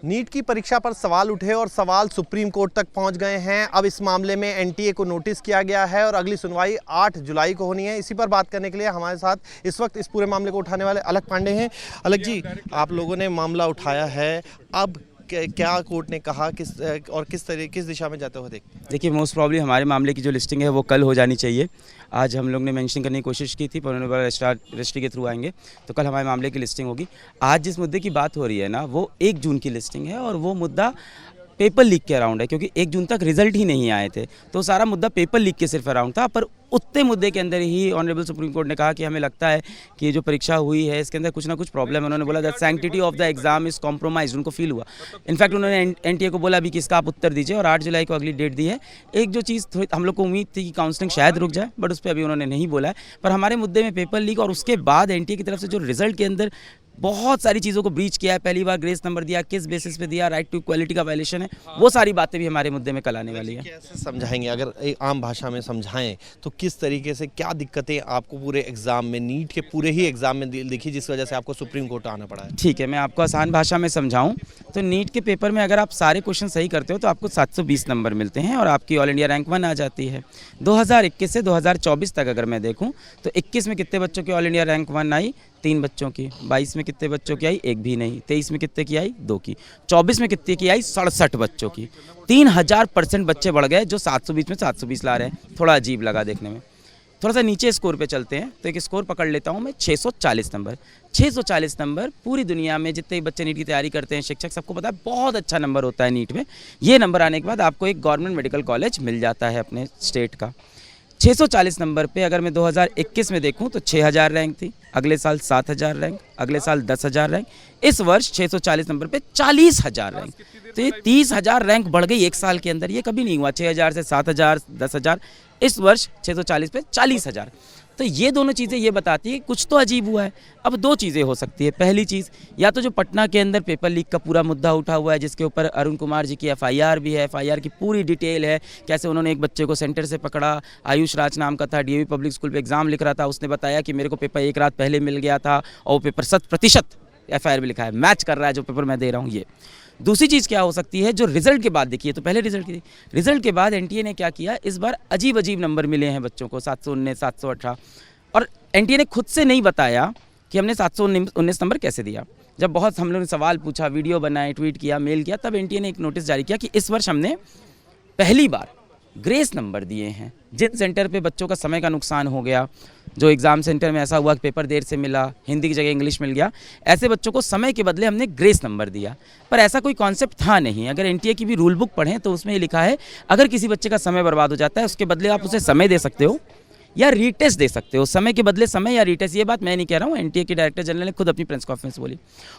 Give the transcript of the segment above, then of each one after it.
NEET की परीक्षा पर सवाल उठे और सवाल सुप्रीम कोर्ट तक पहुंच गए हैं। अब इस मामले में एनटीए को नोटिस किया गया है और अगली सुनवाई 8 जुलाई को होनी है। इसी पर बात करने के लिए हमारे साथ इस वक्त इस पूरे मामले को उठाने वाले अलग पांडे हैं। अलग जी, आप लोगों ने मामला उठाया है, अब क्या कोर्ट ने कहा, किस दिशा में जाते हुए देखिए, मोस्ट प्रॉब्ली हमारे मामले की जो लिस्टिंग है वो कल हो जानी चाहिए। आज हम लोग ने मेंशन करने की कोशिश की थी, पर उन्होंने बोला रजिस्ट्री के थ्रू आएंगे, तो कल हमारे मामले की लिस्टिंग होगी। आज जिस मुद्दे की बात हो रही है ना, वो 1 जून की लिस्टिंग है और वो मुद्दा पेपर लीक के अराउंड है, क्योंकि 1 जून तक रिजल्ट ही नहीं आए थे, तो सारा मुद्दा पेपर लीक के सिर्फ अराउंड था। पर उतने मुद्दे के अंदर ही ऑनरेबल सुप्रीम कोर्ट ने कहा कि हमें लगता है कि ये जो परीक्षा हुई है इसके अंदर कुछ ना कुछ प्रॉब्लम है। उन्होंने बोला that sanctity of the exam is compromise, उनको फील हुआ। इनफैक्ट उन्होंने एनटीए को बोला अभी कि इसका आप उत्तर दीजिए, और 8 जुलाई को अगली डेट दी है। एक जो चीज़ थोड़ी हम लोग को उम्मीद थी कि काउंसलिंग शायद रुक जाए, बट उस पर अभी उन्होंने नहीं बोला है। पर हमारे मुद्दे में पेपर लीक और उसके बाद एनटीए की तरफ से जो रिजल्ट के अंदर बहुत सारी चीज़ों को ब्रीच किया है, पहली बार ग्रेस नंबर दिया, किस बेसिस पे दिया, राइट टू इक्वालिटी का वायलेशन है, वो सारी बातें भी हमारे मुद्दे में कल आने वाली है। कैसे समझाएंगे, अगर एक आम भाषा में समझाएं तो किस तरीके से, क्या दिक्कतें आपको पूरे एग्जाम में, नीट के पूरे ही एग्जाम में दिखी जिस वजह से आपको सुप्रीम कोर्ट आना पड़ा है? ठीक है, मैं आपको आसान भाषा में समझाऊं तो नीट के पेपर में अगर आप सारे क्वेश्चन सही करते हो तो आपको 720 नंबर मिलते हैं और आपकी ऑल इंडिया रैंक 1 आ जाती है। 2021 से 2024 तक अगर मैं देखूं तो 21 में कितने बच्चों की ऑल इंडिया रैंक 1 आई? 3 बच्चों की। 22 में कितने बच्चों की आई? 1 भी नहीं। 23 में कितने की आई? 2 की। 24 में कितने की आई? 67 बच्चों की। 3000% बच्चे बढ़ गए, जो 720 में 720 ला रहे हैं। थोड़ा अजीब लगा देखने में। थोड़ा सा नीचे स्कोर पे चलते हैं तो एक स्कोर पकड़ लेता हूँ मैं, 640 नंबर। 640 नंबर पूरी दुनिया में जितने बच्चे नीट की तैयारी करते हैं, शिक्षक, सबको पता है बहुत अच्छा नंबर होता है नीट में। ये नंबर आने के बाद आपको एक गवर्नमेंट मेडिकल कॉलेज मिल जाता है अपने स्टेट का। 640 नंबर पे अगर मैं 2021 में देखूं तो 6000 रैंक थी, अगले साल 7000 रैंक, अगले साल 10,000 रैंक, इस वर्ष 640 नंबर पे 40,000 रैंक। तो ये 30,000 रैंक बढ़ गई 1 साल के अंदर। ये कभी नहीं हुआ। 6000 से 7000, 10,000, इस वर्ष 640 पे 40,000। तो ये दोनों चीज़ें ये बताती है कि कुछ तो अजीब हुआ है। अब 2 चीज़ें हो सकती है। पहली चीज़, या तो जो पटना के अंदर पेपर लीक का पूरा मुद्दा उठा हुआ है, जिसके ऊपर अरुण कुमार जी की एफआईआर भी है, एफआईआर की पूरी डिटेल है, कैसे उन्होंने एक बच्चे को सेंटर से पकड़ा, आयुष राज नाम का था, डीएवी पब्लिक स्कूल पे एग्जाम लिख रहा था, उसने बताया कि मेरे को पेपर 1 रात पहले मिल गया था और वो पेपर 100% एफआईआर भी लिखा है, मैच कर रहा है जो पेपर मैं दे रहा हूँ। ये दूसरी चीज़ क्या हो सकती है, जो रिजल्ट के बाद देखिए, तो पहले रिजल्ट के बाद एनटीए ने क्या किया, इस बार अजीब अजीब नंबर मिले हैं बच्चों को, 719, 718, और एनटीए ने खुद से नहीं बताया कि हमने 719 नंबर कैसे दिया। जब बहुत हम लोगों ने सवाल पूछा, वीडियो बनाए, ट्वीट किया, मेल किया, तब एनटीए ने एक नोटिस जारी किया कि इस वर्ष हमने पहली बार ग्रेस नंबर दिए हैं। जिन सेंटर पे बच्चों का समय का नुकसान हो गया, जो एग्ज़ाम सेंटर में ऐसा हुआ कि पेपर देर से मिला, हिंदी की जगह इंग्लिश मिल गया, ऐसे बच्चों को समय के बदले हमने ग्रेस नंबर दिया। पर ऐसा कोई कॉन्सेप्ट था नहीं। अगर एनटीए की भी रूल बुक पढ़ें तो उसमें ये लिखा है, अगर किसी बच्चे का समय बर्बाद हो जाता है, उसके बदले आप उसे समय दे सकते हो या रीटेस्ट दे सकते हो। समय के बदले समय या रीटेस्ट, ये बात मैं नहीं कह रहा हूँ, एनटीए के डायरेक्टर जनरल ने खुद अपनी प्रेस कॉन्फ्रेंस बोली।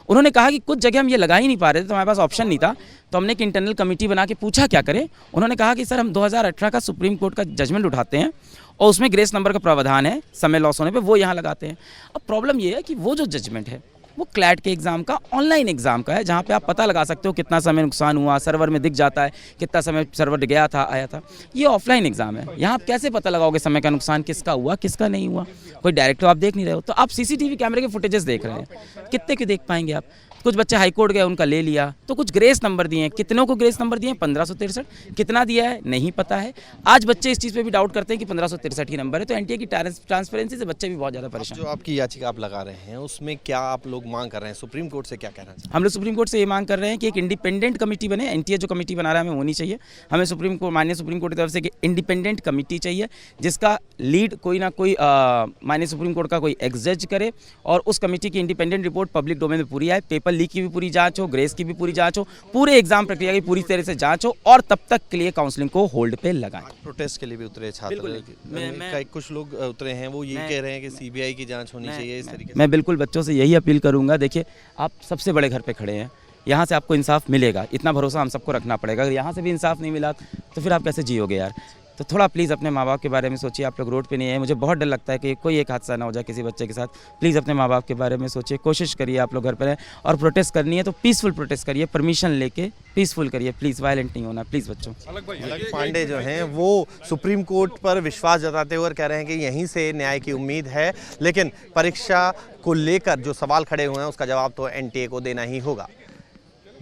उन्होंने कहा कि कुछ जगह हम ये लगा ही नहीं पा रहे थे, तो हमारे पास ऑप्शन नहीं था, तो हमने एक इंटरनल कमेटी बना के पूछा क्या करें। उन्होंने कहा कि सर, हम 2018 का सुप्रीम कोर्ट का जजमेंट उठाते हैं और उसमें ग्रेस नंबर का प्रावधान है समय लॉस होने पे, वो यहाँ लगाते हैं। अब प्रॉब्लम ये है कि वो जो जजमेंट है वो क्लैट के एग्ज़ाम का, ऑनलाइन एग्ज़ाम का है, जहाँ पे आप पता लगा सकते हो कितना समय नुकसान हुआ, सर्वर में दिख जाता है कितना समय सर्वर गया था, आया था। ये ऑफलाइन एग्ज़ाम है, यहाँ आप कैसे पता लगाओगे समय का नुकसान किसका हुआ, किसका नहीं हुआ? कोई डायरेक्ट तो आप देख नहीं रहे हो, तो आप सीसीटीवी कैमरे के फुटेजेस देख रहे हैं, कितने के देख पाएंगे आप? कुछ बच्चे हाईकोर्ट गए, उनका ले लिया, तो कुछ ग्रेस नंबर दिए हैं। कितनों को ग्रेस नंबर दिए हैं? 1563। कितना दिया है नहीं पता है। आज बच्चे इस चीज़ पे भी डाउट करते हैं कि 1563 ही नंबर है। तो एनटीए की ट्रांसपेरेंसी से बच्चे भी बहुत ज़्यादा परेशान। जो आपकी याचिका आप लगा रहे हैं, उसमें क्या आप लोग मांग कर रहे हैं? सुप्रीम कोर्ट से क्या कहना चाहिए? हम लोग सुप्रीम कोर्ट से ये मांग कर रहे हैं कि एक इंडिपेंडेंट कमेटी बने। एनटीए जो कमेटी बना रहा है हमें होनी चाहिए। हमें माननीय सुप्रीम कोर्ट की तरफ से एक इंडिपेंडेंट कमेटी चाहिए, जिसका लीड कोई ना कोई माननीय सुप्रीम कोर्ट का कोई एक्स जज करे, और उस कमेटी की इंडिपेंडेंट रिपोर्ट पब्लिक डोमेन में पूरी आए, पेपर लीक की भी पूरी जांच हो, ग्रेस की भी पूरी जांच हो, पूरे एग्जाम प्रक्रिया की पूरी तरह से जांच हो, और तब तक के लिए काउंसलिंग को होल्ड पे लगाएं। प्रोटेस्ट के लिए भी उतरे छात्र, कुछ लोग उतरे हैं, वो ये कह रहे हैं कि सीबीआई की जांच होनी चाहिए, इस तरीके से। मैं बिल्कुल बच्चों से यही अपील करूंगा। देखिए, आप सबसे बड़े घर पे खड़े हैं, यहाँ से आपको इंसाफ मिलेगा, इतना भरोसा हम सबको रखना पड़ेगा। अगर यहाँ से भी इंसाफ नहीं मिला तो फिर आप कैसे जियोगे यार? तो थोड़ा प्लीज़ अपने माँ बाप के बारे में सोचिए। आप लोग रोड पे नहीं है, मुझे बहुत डर लगता है कि कोई एक हादसा ना हो जाए किसी बच्चे के साथ। प्लीज़ अपने माँ बाप के बारे में सोचिए, कोशिश करिए आप लोग घर पर रहें, और प्रोटेस्ट करनी है तो पीसफुल प्रोटेस्ट करिए, परमिशन लेके पीसफुल करिए, प्लीज़ वायलेंट नहीं होना प्लीज़ बच्चों। अलग पांडे जो हैं वो सुप्रीम कोर्ट पर विश्वास जताते हुए कह रहे हैं कि यहीं से न्याय की उम्मीद है, लेकिन परीक्षा को लेकर जो सवाल खड़े हुए हैं उसका जवाब तो एनटीए को देना ही होगा।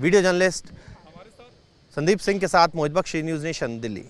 वीडियो जर्नलिस्ट संदीप सिंह के साथ मोहित बख्शी, न्यूज़ नेशन, दिल्ली।